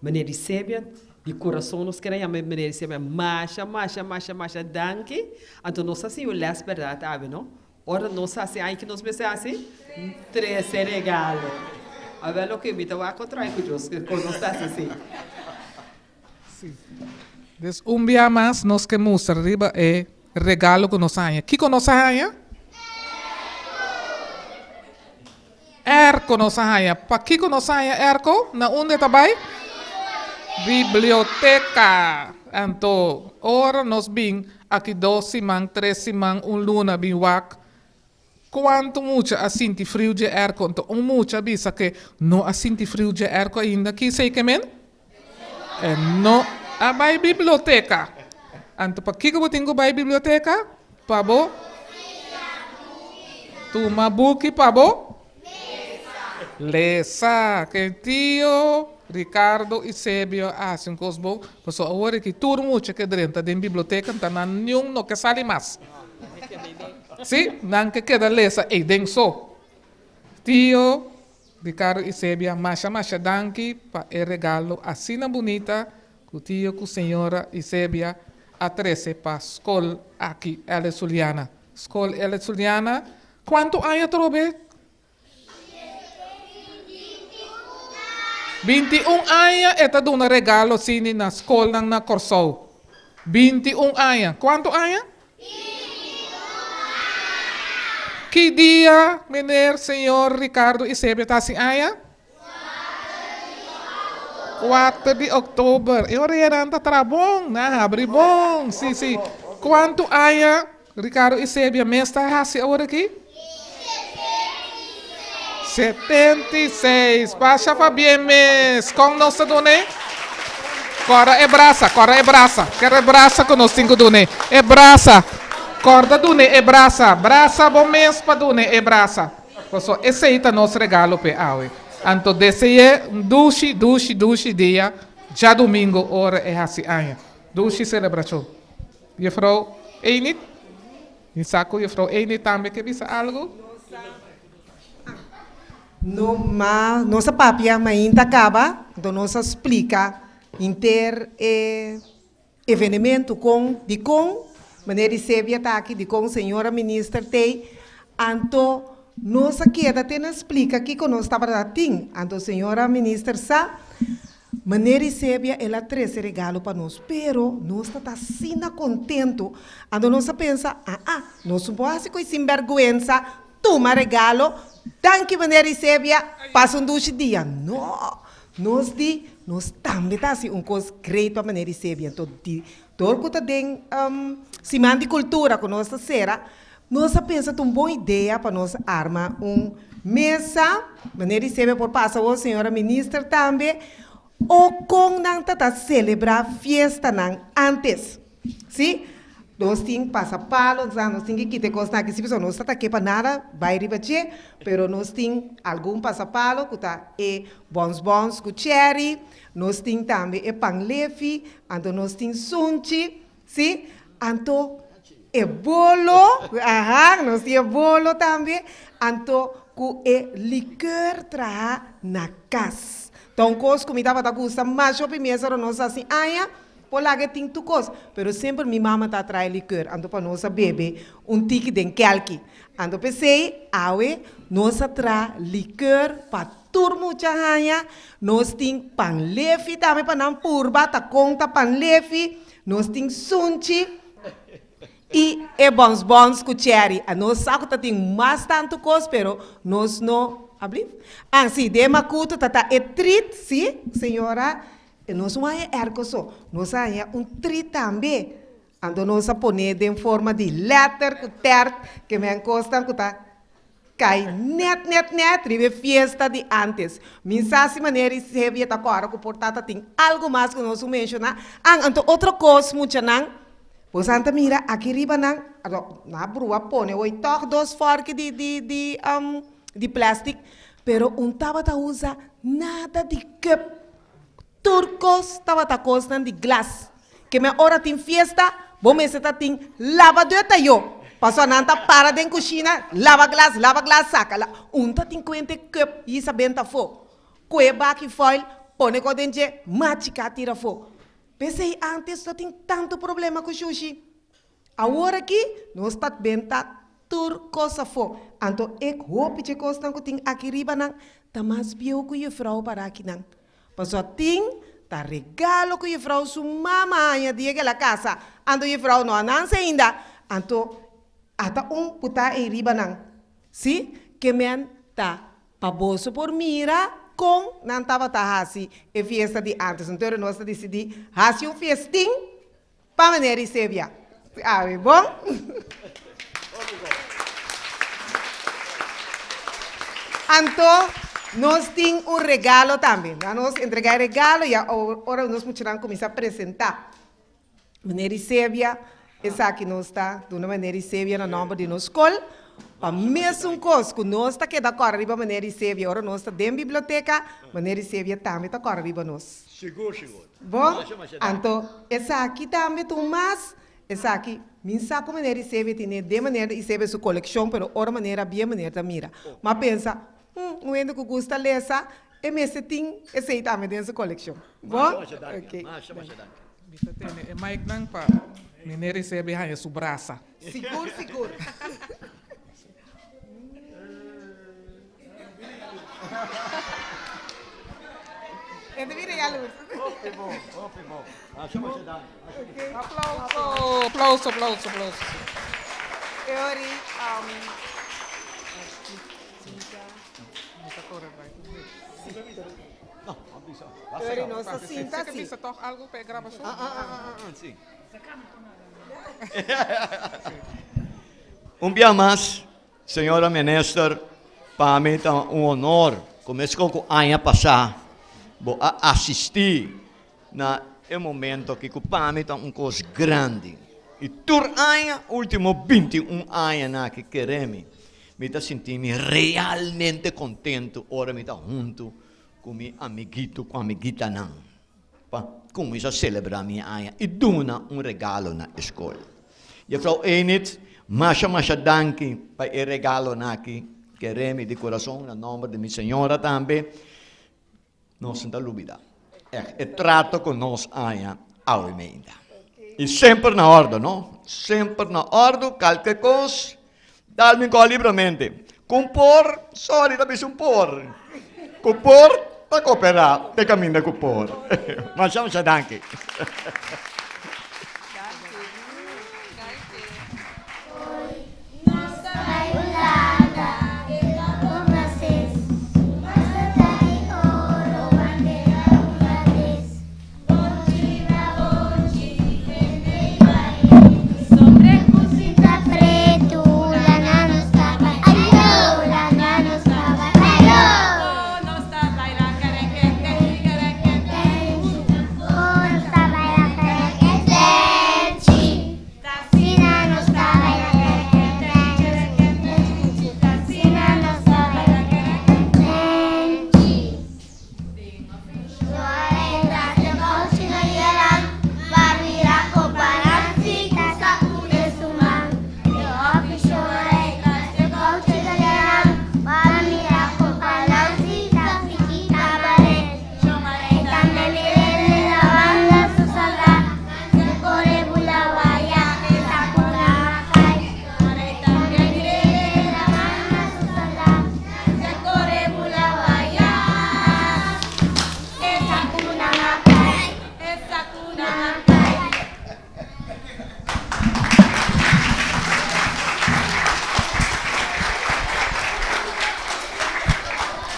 Meneer Isebia, de coração nos querem, meneer Isebia, masha, danke. Então, nós assim, o les verdade, sabe, não? Ora, nós assim, aí que nós pensamos assim, 13 regalo. A ver o que me estava a contrair com Deus, que nós assim. Des dia mais nós que mostrar riba é regalo que nós ganha. Que nós ganha? Erco nós ganha. Pa que nós ganha erco? Na onde também? Biblioteca. Então, ora nós bem aqui 2 semanas, 3 semanas, luna bem wak. Quanto muito assim de frio de erco, então muito avisa que não assim de frio de erco ainda. Que sei que men? É não. A vai biblioteca. Então, para que eu tenho vai biblioteca? Pabo? Tuma buki pabo? Lesa. Que tio Ricardo Eusebio assim cosbo. Mas agora que tudo muito que dentro da biblioteca, então não no que sale mais. Sim, não que queda lesa e denso. Tio Ricardo Eusebio, masha danke para o regalo assim bonita. O tio, com a senhora Eusebia, a 13 para a escola aqui, ela Juliana. Escola ela Juliana, quanto anos trobe? 21 anos, esta dá um regalo sim na escola na Corsou. 21 anos, quanto anos? 21 anos. Que dia, menino, senhor Ricardo Eusebia, está assim anos? 4 de outubro. Eu oriento tá bom, né? Abre bom. Sim. Quanto anos, Ricardo Eusebia, mês está assim agora aqui? 76. Baixa para bem mês. Como nós done? Cora é braça. Quero braça que nós temos done. É braça. Corda done é braça. Braça bom mês para done é braça. Então, esse aí é nosso regalo para awe. Então, deseje duche dia, já domingo, hora é assim, aia. Duche celebração. Juffrouw Enid? Isako, juffrouw Enid também quer dizer algo? Nossa papia, mas ainda acaba, então nós explica inter evento com maneira de ser aqui, de com senhora ministra tem, então nossa queda tem explica aqui que nós estava assim, então senhora ministra sa maneira de ser ela traz regalo para nós, pero nós está assim contento, então nós pensa, nós não pode com sem vergonha, toma regalo, danke maneira de ser passa dia, não, nós também está assim coisa great para maneira de ser, então todo que tem semana de cultura com nossa será. Nós pensamos uma boa ideia para nós armar mesa, maneira de ser por passar a senhora ministra também, ou com nanta celebrar festa antes, sim? Nós temos passapalo, nós temos que ter coisa que se pessoa não está aqui para nada, vai ribater, pero nós temos algum passapalo que está bons com cherry, nós temos também panlefi, então nós temos sunchi, sim? Então bolo, nós temos bolo também, então com licor tra na casa. Então, coisa comida para gusta, mas eu primeiro nós assim, por lá que tem tu coisa, pero sempre minha mama tá traz licor, então para nós beber tique de quelque. Então pensei, nós traz licor para turmo chahanha, nós tem panlefi também para não purba, tá conta panlefi, nós tem sunchi. E bons com cherry. Nós sabemos que tem mais tanto coisa, pero nós não abrimos. Sim, de macuto, treat, sim, senhora. Nós não é só. Nós é treat também. Então, nós põe em forma de letter, com tert, que me encosta, que cai net, ribe fiesta de antes. Mensagem maneira se havia agora, que portanto tem algo mais que nós mencionar. Então, outra coisa, muito não. Pois anta mira, aqui riba na brua pone, toque 2 forques de plástico, pero tava usa nada de cup. Turcos tava costan de glass. Que me hora tem festa, bom me se tem lavadora yo. Passou nanta para den cozinha, lava glass, saca lá. Tem 50 cup e sabenta fo. Coeba que foil, pone com dente, machica tira fo. Pensei antes, só tem tanto problema com sushi. Agora aqui, nós está bem, tá tur coisa fo. Então, eu hope que coisa que tem aqui riba não, tá mais bio que a vrouw para aqui não. Mas só tem, tá regalo que a vrouw sua mamãe dia que ela casa. Então, a vrouw não anança ainda. Então, até puta em riba não. Sim? Que men tá paboso por mira com não tava tá assim e fiesta de antes. Então, nós decidimos fazer festim para maneira de Sébia. Ah, é bom? Então, nós temos regalo também. Nós entregar regalo e agora nós vamos começar a apresentar. Maneira de Sébia, essa aqui nós está, de uma maneira de Sébia, no nome de nossa escola. A mesma coisa que nós está que da cor riba maneira de Sébia, agora nós está dentro da biblioteca, maneira de Sébia também está cor riba nós. Seguro. Bom? Então, essa aqui também, Tomás. Essa aqui, minha saco maneira de Sébia, tem de maneira de Sébia sua coleção, pero outra maneira, bem maneira da mira. Mas pensa, o endo que gosta de essa, e mesmo tem, esse aí também tem sua coleção. Bom? Ok. Bisa tene, e Mike nang pa, mineri sebe hanya subrasa. Seguro. Ende vira a luz. Aplauso. Teori, teori nossa cinta, Você sim. bisa toch algo para gravação? Sim. Dia mais, senhora ministra, para mim é honor, começou com a ano passado, vou assistir na momento que para mim é coisa grande. E por ano, último 21 anos que queremos, me está sentindo realmente contente, ora me está junto com meu amiguito, com a amiguita não. Começar a celebrar minha aia e dona regalo na escola. E Frau Enid, masha danke para o regalo aqui, queremos de coração, no nome de minha senhora também, nós não dúvida. É trato com nós aia ao emenda. E sempre na ordem, não? Sempre na ordem, qualquer coisa, dá-me livremente. Compor, sorry, da bisum por. Compor, para cooperar, te caminho de compor. Mas já danke.